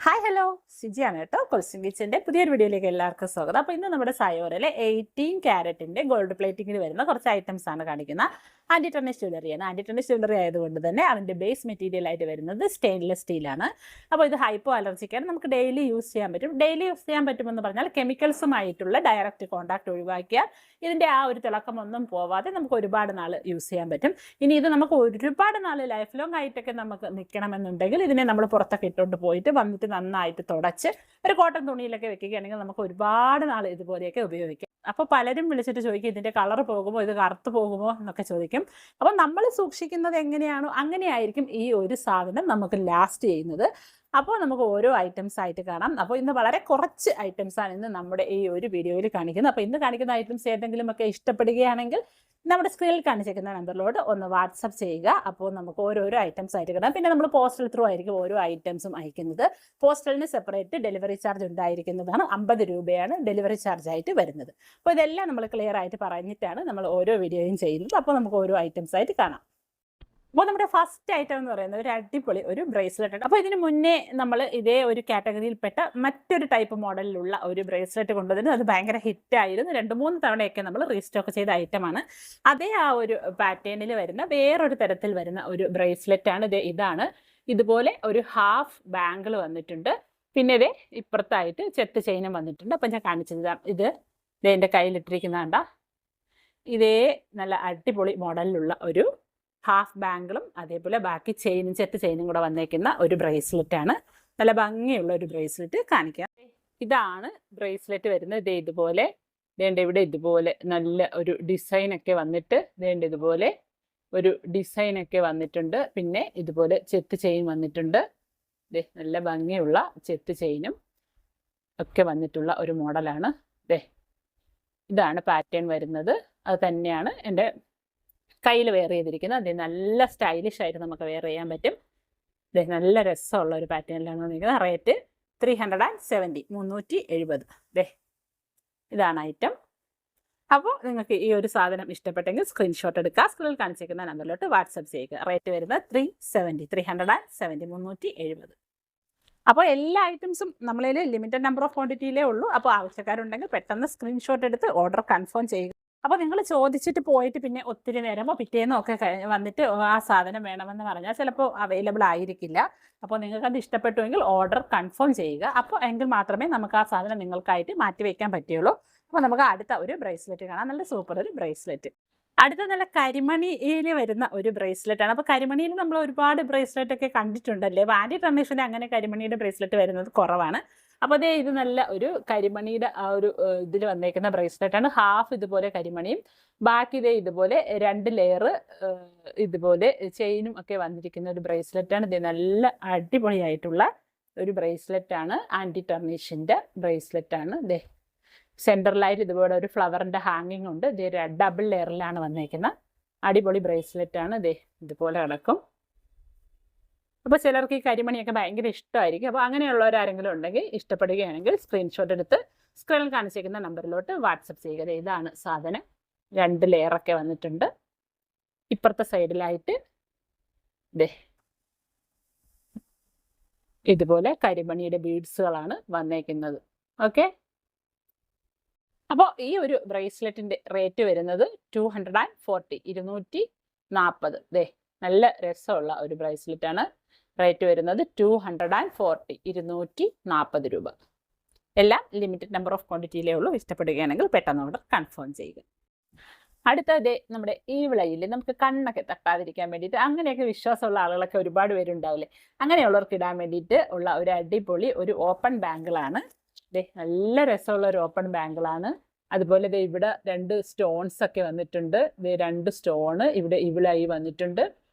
Hi hello സിജിയാണ് കേട്ടോ. കൊൽസിൻ കിച്ചൻ്റെ പുതിയൊരു വീഡിയോയിലേക്ക് എല്ലാവർക്കും സ്വാഗതം. അപ്പോൾ ഇന്ന് നമ്മുടെ സയോറിലെ 18 ക്യാരറ്റിൻ്റെ ഗോൾഡ് പ്ലേറ്റിങ്ങിന് വരുന്ന കുറച്ച് ഐറ്റംസ് ആണ് കാണിക്കുന്നത്. ആൻറ്റി ടർണിഷ് ജ്വല്ലറിയാണ്. ആൻറ്റി ടർണിഷ് ജ്വല്ലറി ആയതുകൊണ്ട് തന്നെ അതിൻ്റെ ബേസ് മെറ്റീരിയൽ ആയിട്ട് വരുന്നത് സ്റ്റെയിൻലെസ് സ്റ്റീലാണ്. അപ്പോൾ ഇത് ഹൈപ്പോ അലർജിക്കാണ്, നമുക്ക് ഡെയിലി യൂസ് ചെയ്യാൻ പറ്റും. ഡെയിലി യൂസ് ചെയ്യാൻ പറ്റുമെന്ന് പറഞ്ഞാൽ കെമിക്കൽസുമായിട്ടുള്ള ഡയറക്റ്റ് കോൺടാക്ട് ഒഴിവാക്കിയാൽ ഇതിൻ്റെ ആ ഒരു തിളക്കമൊന്നും പോവാതെ നമുക്ക് ഒരുപാട് നാൾ യൂസ് ചെയ്യാൻ പറ്റും. ഇനി ഇത് നമുക്ക് ഒരുപാട് നാൾ ലൈഫ് ലോങ് ആയിട്ടൊക്കെ നമുക്ക് നിൽക്കണമെന്നുണ്ടെങ്കിൽ ഇതിനെ നമ്മൾ പുറത്തൊക്കെ ഇട്ടുകൊണ്ട് പോയിട്ട് വന്നിട്ട് നന്നായിട്ട് തുടച്ച് ഒരു കോട്ടൺ തുണിയിലൊക്കെ വെക്കുകയാണെങ്കിൽ നമുക്ക് ഒരുപാട് നാൾ ഇതുപോലെയൊക്കെ ഉപയോഗിക്കാം. അപ്പോൾ പലരും വിളിച്ചിട്ട് ചോദിക്കും ഇതിൻ്റെ കളർ പോകുമോ, ഇത് കറുത്ത് പോകുമോ എന്നൊക്കെ ചോദിക്കും. അപ്പോൾ നമ്മൾ സൂക്ഷിക്കുന്നത് എങ്ങനെയാണോ അങ്ങനെയായിരിക്കും ഈ ഒരു സാധനം നമുക്ക് ലാസ്റ്റ് ചെയ്യുന്നത്. അപ്പോൾ നമുക്ക് ഓരോ ഐറ്റംസ് ആയിട്ട് കാണാം. അപ്പോൾ ഇന്ന് വളരെ കുറച്ച് ഐറ്റംസാണ് ഇന്ന് നമ്മുടെ ഈ ഒരു വീഡിയോയിൽ കാണിക്കുന്നത്. അപ്പോൾ ഇന്ന് കാണിക്കുന്ന ഐറ്റംസ് ഏതെങ്കിലുമൊക്കെ ഇഷ്ടപ്പെടുകയാണെങ്കിൽ നമ്മുടെ സ്ക്രീനിൽ കാണിച്ചിരിക്കുന്ന നമ്പറിലോട്ട് ഒന്ന് വാട്സപ്പ് ചെയ്യുക. അപ്പോൾ നമുക്ക് ഓരോരോ ഐറ്റംസ് ആയിട്ട് കിട്ടാം. പിന്നെ നമ്മൾ പോസ്റ്റൽ ത്രൂ ആയിരിക്കും ഓരോ ഐറ്റംസും അയക്കുന്നത്. പോസ്റ്റലിന് സെപ്പറേറ്റ് ഡെലിവറി ചാർജ് ഉണ്ടായിരിക്കുന്നതാണ്. 50 രൂപയാണ് ഡെലിവറി ചാർജ് ആയിട്ട് വരുന്നത്. അപ്പോൾ ഇതെല്ലാം നമ്മൾ ക്ലിയർ ആയിട്ട് പറഞ്ഞിട്ടാണ് നമ്മൾ ഓരോ വീഡിയോയും ചെയ്യുന്നത്. അപ്പോൾ നമുക്ക് ഓരോ ഐറ്റംസ് ആയിട്ട് കാണാം. അപ്പോൾ നമ്മുടെ ഫസ്റ്റ് ഐറ്റം എന്ന് പറയുന്നത് ഒരു അടിപൊളി ഒരു ബ്രേസ്ലെറ്റ് ആണ്. അപ്പോൾ ഇതിന് മുന്നേ നമ്മൾ ഇതേ ഒരു കാറ്റഗറിയിൽപ്പെട്ട മറ്റൊരു ടൈപ്പ് മോഡലിലുള്ള ഒരു ബ്രേസ്ലെറ്റ് കൊണ്ടുവന്നിട്ട് അത് ഭയങ്കര ഹിറ്റായിരുന്നു. 2-3 തവണയൊക്കെ നമ്മൾ റീസ്റ്റോക്ക് ചെയ്ത ഐറ്റമാണ്. അതേ ആ ഒരു പാറ്റേണിൽ വരുന്ന വേറൊരു തരത്തിൽ വരുന്ന ഒരു ബ്രേസ്ലെറ്റ് ആണ്. ഇതാണ്. ഇതുപോലെ ഒരു ഹാഫ് ബാങ്കിൾ വന്നിട്ടുണ്ട്. പിന്നെ ഇതേ ഇപ്പുറത്തായിട്ട് ചെത്ത് ചെയിനും വന്നിട്ടുണ്ട്. അപ്പം ഞാൻ കാണിച്ചത് ഇത് എൻ്റെ കയ്യിലിട്ടിരിക്കുന്നതാണ്ട. ഇതേ നല്ല അടിപൊളി മോഡലിലുള്ള ഒരു ഹാഫ് ബാങ്കിളും അതേപോലെ ബാക്കി ചെയിനും ചെത്ത് ചെയിനും കൂടെ വന്നേക്കുന്ന ഒരു ബ്രേസ്ലെറ്റ് ആണ്. നല്ല ഭംഗിയുള്ള ഒരു ബ്രേസ്ലെറ്റ് കാണിക്കാം. ഇതാണ് ബ്രേസ്ലെറ്റ് വരുന്നത്. ഇതുപോലെ ഇവിടെ ഇതുപോലെ നല്ല ഒരു ഡിസൈനൊക്കെ വന്നിട്ട് ഇതുപോലെ ഒരു ഡിസൈനൊക്കെ വന്നിട്ടുണ്ട്. പിന്നെ ഇതുപോലെ ചെത്ത് ചെയിൻ വന്നിട്ടുണ്ട്. നല്ല ഭംഗിയുള്ള ചെത്ത് ചെയിനും ഒക്കെ വന്നിട്ടുള്ള ഒരു മോഡലാണ്. ഇതാണ് പാറ്റേൺ വരുന്നത്. അത് തന്നെയാണ് എൻ്റെ കയ്യിൽ വെയർ ചെയ്തിരിക്കുന്നത്. അത് നല്ല സ്റ്റൈലിഷ് ആയിട്ട് നമുക്ക് വെയർ ചെയ്യാൻ പറ്റും. നല്ല രസമുള്ള ഒരു പാറ്റേണിലാണ് വന്നിരിക്കുന്നത്. റേറ്റ് 370 370. ഇതാണ് ഐറ്റം. അപ്പോൾ നിങ്ങൾക്ക് ഈ ഒരു സാധനം ഇഷ്ടപ്പെട്ടെങ്കിൽ സ്ക്രീൻഷോട്ട് എടുക്കുക. സ്ക്രീനിൽ കാണിച്ചിരിക്കുന്ന നമ്പറിലോട്ട് വാട്സപ്പ് ചെയ്യുക. റേറ്റ് വരുന്നത് 370 370. അപ്പോൾ എല്ലാ ഐറ്റംസും നമ്മളിൽ ലിമിറ്റഡ് നമ്പർ ഓഫ് ക്വാണ്ടിറ്റിയിലേ ഉള്ളൂ. അപ്പോൾ ആവശ്യക്കാരുണ്ടെങ്കിൽ പെട്ടെന്ന് സ്ക്രീൻഷോട്ട് എടുത്ത് ഓർഡർ കൺഫേം ചെയ്യുക. അപ്പോൾ നിങ്ങൾ ചോദിച്ചിട്ട് പോയിട്ട് പിന്നെ ഒത്തിരി നേരമോ പിറ്റേന്നോ ഒക്കെ വന്നിട്ട് ആ സാധനം വേണമെന്ന് പറഞ്ഞാൽ ചിലപ്പോൾ അവൈലബിൾ ആയിരിക്കില്ല. അപ്പോൾ നിങ്ങൾക്കത് ഇഷ്ടപ്പെട്ടുവെങ്കിൽ ഓർഡർ കൺഫേം ചെയ്യുക. അപ്പോൾ എങ്കിൽ മാത്രമേ നമുക്ക് ആ സാധനം നിങ്ങൾക്കായിട്ട് മാറ്റി വയ്ക്കാൻ പറ്റുള്ളൂ. അപ്പോൾ നമുക്ക് അടുത്ത ഒരു ബ്രേസ്ലെറ്റ് കാണാം. നല്ല സൂപ്പർ ഒരു ബ്രേസ്ലെറ്റ്. അടുത്ത നല്ല കരിമണിയിൽ വരുന്ന ഒരു ബ്രേസ്ലെറ്റ് ആണ്. അപ്പോൾ കരിമണിയിൽ നമ്മൾ ഒരുപാട് ബ്രേസ്ലെറ്റ് ഒക്കെ കണ്ടിട്ടുണ്ടല്ലേ. ആൻറ്റി ടർണിഷിന് അങ്ങനെ കരിമണിയുടെ ബ്രേസ്ലെറ്റ് വരുന്നത് കുറവാണ്. അപ്പോൾ ഇത് നല്ല ഒരു കരിമണിയുടെ ആ ഒരു ഇതിൽ വന്നേക്കുന്ന ബ്രേസ്ലെറ്റ് ആണ്. ഹാഫ് ഇതുപോലെ കരിമണിയും ബാക്കി ഇതുപോലെ 2 ലെയർ ഇതുപോലെ ചെയിനും ഒക്കെ വന്നിരിക്കുന്ന ഒരു ബ്രേസ്ലെറ്റ് ആണ്. നല്ല അടിപൊളിയായിട്ടുള്ള ഒരു ബ്രേസ്ലെറ്റ് ആണ്. ആൻറ്റി ടർണിഷിൻ്റെ ബ്രേസ്ലെറ്റ് ആണ്. സെൻറ്ററിലായിട്ട് ഇതുപോലെ ഒരു ഫ്ലവറിൻ്റെ ഹാങ്ങിങ് ഉണ്ട്. ഡബിൾ ലെയറിലാണ് വന്നേക്കുന്ന അടിപൊളി ബ്രേസ്ലെറ്റ് ആണ്. ഇതുപോലെ കിടക്കും. അപ്പോൾ ചിലർക്ക് ഈ കരിമണിയൊക്കെ ഭയങ്കര ഇഷ്ടമായിരിക്കും. അപ്പോൾ അങ്ങനെയുള്ളവരാരെങ്കിലും ഉണ്ടെങ്കിൽ ഇഷ്ടപ്പെടുകയാണെങ്കിൽ സ്ക്രീൻഷോട്ട് എടുത്ത് സ്ക്രീനിൽ കാണിച്ചിരിക്കുന്ന നമ്പറിലോട്ട് വാട്സപ്പ് ചെയ്യുക. ഇതാണ് സാധനം. 2 ലെയറൊക്കെ വന്നിട്ടുണ്ട്. ഇപ്പുറത്തെ സൈഡിലായിട്ട് ഇതുപോലെ കരിമണിയുടെ ബീഡ്സുകളാണ് വന്നേക്കുന്നത്. ഓക്കെ. അപ്പോൾ ഈ ഒരു ബ്രേസ്ലെറ്റിൻ്റെ റേറ്റ് വരുന്നത് 240 240. നല്ല രസമുള്ള ഒരു ബ്രേസ്ലെറ്റ് ആണ്. റേറ്റ് വരുന്നത് 240 240 രൂപ. എല്ലാം ലിമിറ്റഡ് നമ്പർ ഓഫ് ക്വാണ്ടിറ്റിയിലേ ഉള്ളൂ. ഇഷ്ടപ്പെടുകയാണെങ്കിൽ പെട്ടെന്ന് ഓർഡർ കൺഫേം ചെയ്യുക. അടുത്തത് നമ്മുടെ ഈ വിളയിൽ നമുക്ക് കണ്ണൊക്കെ തട്ടാതിരിക്കാൻ വേണ്ടിയിട്ട് അങ്ങനെയൊക്കെ വിശ്വാസമുള്ള ആളുകളൊക്കെ ഒരുപാട് പേരുണ്ടാവില്ലേ. അങ്ങനെയുള്ളവർക്ക് ഇടാൻ വേണ്ടിയിട്ട് ഉള്ള ഒരു അടിപൊളി ഒരു ഓപ്പൺ ബാങ്കിളാണ്. നല്ല രസമുള്ള ഒരു ഓപ്പൺ ബാങ്കിളാണ്. അതുപോലെ ഇവിടെ 2 സ്റ്റോൺസ് ഒക്കെ വന്നിട്ടുണ്ട്. 2 സ്റ്റോണ് ഇവിടെയായി വന്നിട്ടുണ്ട്.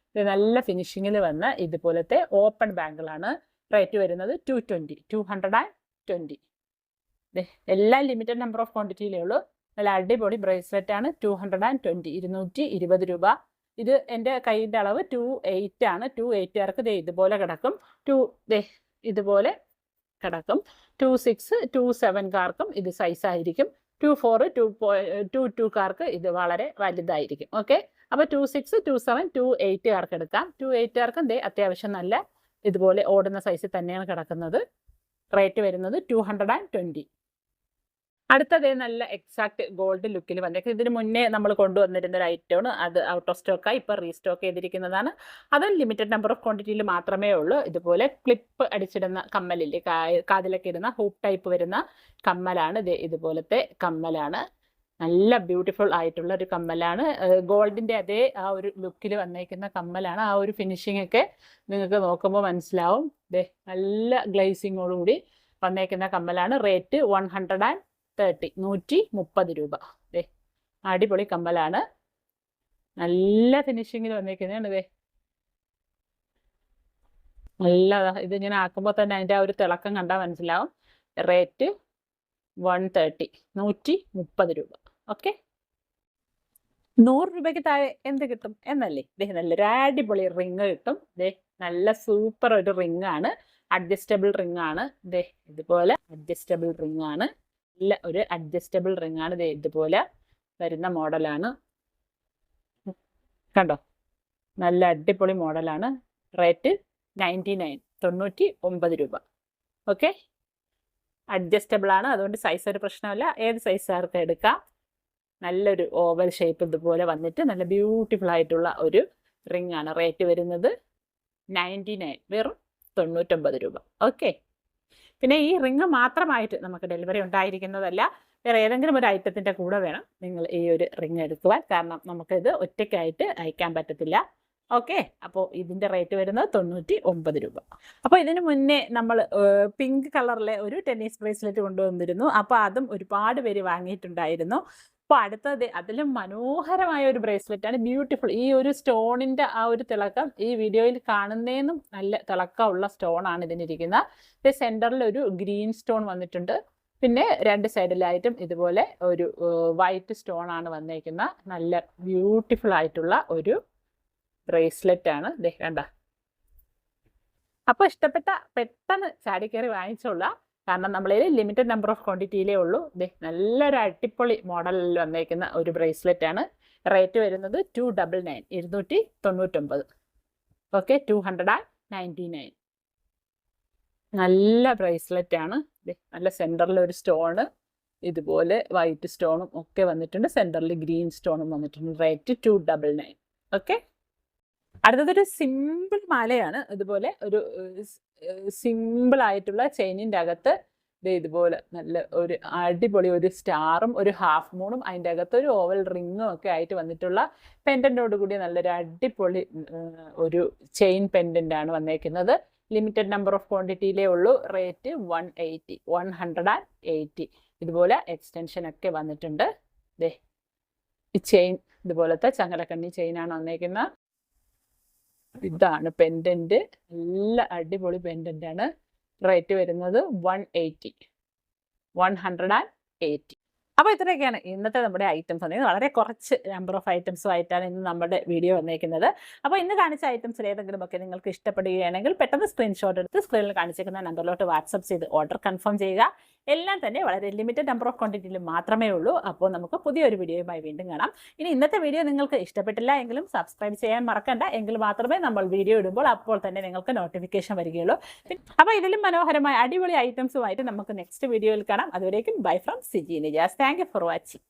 നല്ല ഫിനിഷിങ്ങിൽ വന്ന ഇതുപോലത്തെ ഓപ്പൺ ബാങ്കിളാണ്. റേറ്റ് വരുന്നത് 220. എല്ലാം ലിമിറ്റഡ് നമ്പർ ഓഫ് ക്വാണ്ടിറ്റിയിലേ ഉള്ളൂ. നല്ല അടിപൊളി ബ്രേസ്ലെറ്റ് ആണ്. 220 220 രൂപ. ഇത് എൻ്റെ കൈയുടെ അളവ് 2.8 ആണ്. 2.8കാർക്ക് ഇതുപോലെ കിടക്കും. ഇതുപോലെ കിടക്കും. 2.6 2.7കാർക്കും ഇത് സൈസായിരിക്കും. 2.4 2.2കാർക്ക് ഇത് വളരെ വലുതായിരിക്കും. ഓക്കെ. അപ്പോൾ 2.6 2.7 2.8കാർക്ക് എടുക്കാം. 2.8കാർക്കും അത്യാവശ്യം നല്ല ഇതുപോലെ ഓടുന്ന സൈസിൽ തന്നെയാണ് കിടക്കുന്നത്. റേറ്റ് വരുന്നത് 220. അടുത്തത് നല്ല എക്സാക്ട് ഗോൾഡ് ലുക്കിൽ വന്നേക്കും. ഇതിന് മുന്നേ നമ്മൾ കൊണ്ടുവന്നിരുന്ന ഒരു ഐറ്റമാണ്, അത് ഔട്ട് ഓഫ് സ്റ്റോക്കായി ഇപ്പോൾ റീസ്റ്റോക്ക് ചെയ്തിരിക്കുന്നതാണ്. അതും ലിമിറ്റഡ് നമ്പർ ഓഫ് ക്വാണ്ടിറ്റിയിൽ മാത്രമേ ഉള്ളൂ. ഇതുപോലെ ക്ലിപ്പ് അടിച്ചിടുന്ന കമ്മലില്ലേ, കാതിലൊക്കെ ഇടുന്ന ഹൂപ്പ് ടൈപ്പ് വരുന്ന കമ്മലാണ്. ഇതുപോലത്തെ കമ്മലാണ്. നല്ല ബ്യൂട്ടിഫുൾ ആയിട്ടുള്ള ഒരു കമ്മലാണ്. ഗോൾഡിൻ്റെ അതേ ആ ഒരു ലുക്കിൽ വന്നേക്കുന്ന കമ്മലാണ്. ആ ഒരു ഫിനിഷിംഗ് ഒക്കെ നിങ്ങൾക്ക് നോക്കുമ്പോൾ മനസ്സിലാവും. നല്ല ഗ്ലേസിങ്ങോടുകൂടി വന്നേക്കുന്ന കമ്മലാണ്. റേറ്റ് 130, 130 രൂപ. അടിപൊളി കമ്മലാണ്. നല്ല ഫിനിഷിങ്ങിൽ വന്നേക്കുന്നതാണ്. നല്ല ഇതിങ്ങനെ ആക്കുമ്പോൾ തന്നെ അതിൻ്റെ ആ ഒരു തിളക്കം കണ്ടാൽ മനസ്സിലാവും. റേറ്റ് 130, 130 രൂപ. ഓക്കെ, 100 രൂപയ്ക്ക് താഴെ എന്ത് കിട്ടും എന്നല്ലേ? നല്ലൊരു അടിപൊളി റിങ് കിട്ടും. നല്ല സൂപ്പർ ഒരു റിങ് ആണ്. അഡ്ജസ്റ്റബിൾ റിങ് ആണ്. ഇതുപോലെ അഡ്ജസ്റ്റബിൾ റിങ് ആണ്. നല്ല ഒരു അഡ്ജസ്റ്റബിൾ റിങ് ആണ്. ഇതുപോലെ വരുന്ന മോഡലാണ്. കണ്ടോ, നല്ല അടിപൊളി മോഡലാണ്. റേറ്റ് 99, 99 രൂപ. ഓക്കെ, അഡ്ജസ്റ്റബിൾ ആണ്, അതുകൊണ്ട് സൈസ് ഒരു പ്രശ്നമല്ല. ഏത് സൈസുകാർക്ക് എടുക്കാം. നല്ലൊരു ഓവൽ ഷേപ്പ് ഇതുപോലെ വന്നിട്ട് നല്ല ബ്യൂട്ടിഫുൾ ആയിട്ടുള്ള ഒരു റിങ് ആണ്. റേറ്റ് വരുന്നത് 99, വെറും 99 രൂപ. ഓക്കെ, പിന്നെ ഈ റിങ് മാത്രമായിട്ട് നമുക്ക് ഡെലിവറി ഉണ്ടായിരിക്കുന്നതല്ല. വേറെ ഏതെങ്കിലും ഒരു ഐറ്റത്തിൻ്റെ കൂടെ വേണം നിങ്ങൾ ഈ ഒരു റിങ് എടുക്കുവാൻ. കാരണം നമുക്കിത് ഒറ്റയ്ക്കായിട്ട് അയക്കാൻ പറ്റത്തില്ല. ഓക്കെ, അപ്പോൾ ഇതിൻ്റെ റേറ്റ് വരുന്നത് 99 രൂപ. അപ്പോൾ ഇതിന് മുന്നേ നമ്മൾ പിങ്ക് കളറിലെ ഒരു ടെന്നീസ് ബ്രേസ്ലെറ്റ് കൊണ്ടുവന്നിരുന്നു. അപ്പോൾ അതും ഒരുപാട് പേര് വാങ്ങിയിട്ടുണ്ടായിരുന്നു. അപ്പോൾ അടുത്തത് അതിലും മനോഹരമായ ഒരു ബ്രേസ്ലെറ്റാണ്. ബ്യൂട്ടിഫുൾ. ഈ ഒരു സ്റ്റോണിൻ്റെ ആ ഒരു തിളക്കം ഈ വീഡിയോയിൽ കാണുന്നതിനും നല്ല തിളക്കമുള്ള സ്റ്റോണാണ് ഇതിനിരിക്കുന്നത്. സെൻറ്ററിൽ ഒരു ഗ്രീൻ സ്റ്റോൺ വന്നിട്ടുണ്ട്. പിന്നെ രണ്ട് സൈഡിലായിട്ടും ഇതുപോലെ ഒരു വൈറ്റ് സ്റ്റോൺ ആണ് വന്നേക്കുന്ന നല്ല ബ്യൂട്ടിഫുൾ ആയിട്ടുള്ള ഒരു ബ്രേസ്ലെറ്റ് ആണ്. കണ്ട. അപ്പോൾ ഇഷ്ടപ്പെട്ട പെട്ടെന്ന് ചാടിക്കയറി വാങ്ങിച്ചോളാം. കാരണം നമ്മളതിൽ ലിമിറ്റഡ് നമ്പർ ഓഫ് ക്വാണ്ടിറ്റിയിലേ ഉള്ളൂ. നല്ലൊരു അടിപൊളി മോഡലിൽ വന്നേക്കുന്ന ഒരു ബ്രേസ്ലെറ്റ് ആണ്. റേറ്റ് വരുന്നത് 299, 299. ഓക്കെ, 299. നല്ല ബ്രേസ്ലെറ്റ് ആണ്. നല്ല സെൻറ്ററിൽ ഒരു സ്റ്റോണ്, ഇതുപോലെ വൈറ്റ് സ്റ്റോണും ഒക്കെ വന്നിട്ടുണ്ട്. സെൻറ്ററിൽ ഗ്രീൻ സ്റ്റോണും വന്നിട്ടുണ്ട്. റേറ്റ് 299. ഓക്കെ, അടുത്തതൊരു സിമ്പിൾ മാലയാണ്. ഇതുപോലെ ഒരു സിമ്പിൾ ആയിട്ടുള്ള ചെയിനിൻ്റെ അകത്ത് ഇതുപോലെ നല്ല ഒരു അടിപൊളി ഒരു സ്റ്റാറും ഒരു ഹാഫ് മൂണും അതിൻ്റെ അകത്ത് ഒരു ഓവൽ റിങ്ങും ഒക്കെ ആയിട്ട് വന്നിട്ടുള്ള പെൻഡൻറ്റോട് കൂടി നല്ലൊരു അടിപൊളി ഒരു ചെയിൻ പെൻഡൻ്റാണ് വന്നേക്കുന്നത്. ലിമിറ്റഡ് നമ്പർ ഓഫ് ക്വാണ്ടിറ്റിയിലേ ഉള്ളൂ. റേറ്റ് 180, 180. ഇതുപോലെ എക്സ്റ്റൻഷൻ ഒക്കെ വന്നിട്ടുണ്ട്. ഈ ചെയിൻ ഇതുപോലത്തെ ചങ്ങലക്കണ്ണി ചെയിനാണ് വന്നേക്കുന്നത്. ഇതാണ് പെൻഡൻറ്റ്. നല്ല അടിപൊളി പെൻഡൻ്റാണ്. റേറ്റ് വരുന്നത് 180, 180. അപ്പോൾ ഇത്രയൊക്കെയാണ് ഇന്നത്തെ നമ്മുടെ ഐറ്റംസ് വന്നിരിക്കുന്നത്. വളരെ കുറച്ച് നമ്പർ ഓഫ് ഐറ്റംസുമായിട്ടാണ് ഇന്ന് നമ്മുടെ വീഡിയോ വന്നേക്കുന്നത്. അപ്പോൾ ഇന്ന് കാണിച്ച ഐറ്റംസിൽ ഏതെങ്കിലും ഒക്കെ നിങ്ങൾക്ക് ഇഷ്ടപ്പെടുകയാണെങ്കിൽ പെട്ടെന്ന് സ്ക്രീൻഷോട്ട് എടുത്ത് സ്ക്രീനിൽ കാണിച്ചിരിക്കുന്ന നമ്പറിലോട്ട് വാട്സപ്പ് ചെയ്ത് ഓർഡർ കൺഫേം ചെയ്യുക. എല്ലാം തന്നെ വളരെ ലിമിറ്റഡ് നമ്പർ ഓഫ് ക്വാണ്ടിറ്റിയിൽ മാത്രമേ ഉള്ളൂ. അപ്പോൾ നമുക്ക് പുതിയൊരു വീഡിയോയുമായി വീണ്ടും കാണാം. ഇനി ഇന്നത്തെ വീഡിയോ നിങ്ങൾക്ക് ഇഷ്ടപ്പെട്ടില്ല എങ്കിലും സബ്സ്ക്രൈബ് ചെയ്യാൻ മറക്കണ്ട. എങ്കിൽ മാത്രമേ നമ്മൾ വീഡിയോ ഇടുമ്പോൾ അപ്പോൾ തന്നെ നിങ്ങൾക്ക് നോട്ടിഫിക്കേഷൻ വരികയുള്ളൂ. അപ്പോൾ ഇതിലും മനോഹരമായ അടിപൊളി ഐറ്റംസുമായിട്ട് നമുക്ക് നെക്സ്റ്റ് വീഡിയോയിൽ കാണാം. അതുവരേക്കും bye from Siji Nijas. Thank you for watching.